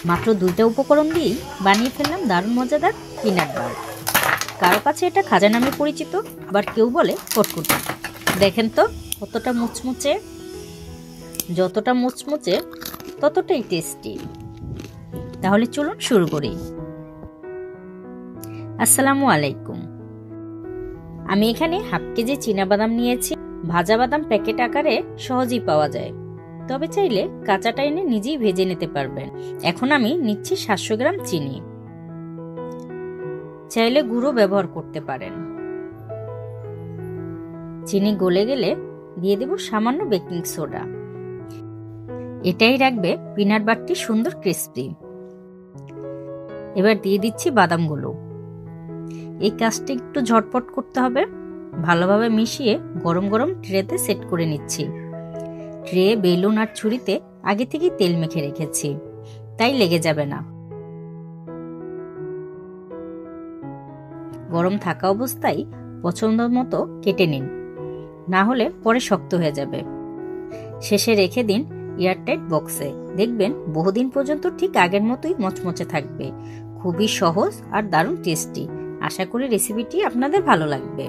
মাত্র 2টা উপকরণ দিয়েই বানিয়ে ফেললাম দারুণ মজাদার পিনাট বার। কারো কাছে এটা খাজা নামে পরিচিত, আবার কেউ বলে কটকটি। দেখেন তো কতটা মুচমুচে, যতটা মুচমুচে ততটাই টেস্টি। তাহলে চলুন শুরু করি। আসসালামু আলাইকুম। আমি এখানে হাফ কেজি চীনাবাদাম নিয়েছি। ভাজা বাদাম প্যাকেট আকারে সহজেই পাওয়া যায়, তবে চাইলে কাঁচাটা এনে নিজেই ভেজে নিতে পারবেন। এখন আমি নিচ্ছি 700 গ্রাম চিনি। চাইলে গুঁড়ো ব্যবহার করতে পারেন। চিনি গলে গেলে দিয়ে দেব সামান্য বেকিং সোডা। এটাই রাখবে পিনাট বারটি সুন্দর ক্রিস্পি। এবার দিয়ে দিচ্ছি বাদামগুলো। এই কাজটা একটু ঝটপট করতে হবে। ভালোভাবে মিশিয়ে গরম গরম ট্রেতে সেট করে নিচ্ছি। ট্রে, বেলুন আর ছুরিতে আগে থেকেই তেল মেখে রেখেছি, তাই লেগে যাবে না। গরম থাকা অবস্থায় পছন্দ মতো কেটে নিন, না হলে পরে শক্ত হয়ে যাবে। শেষে রেখে দিন এয়ারটাইট বক্সে। দেখবেন বহুদিন পর্যন্ত ঠিক আগের মতোই মচমচে থাকবে। খুবই সহজ আর দারুণ টেস্টি। আশা করি রেসিপিটি আপনাদের ভালো লাগবে।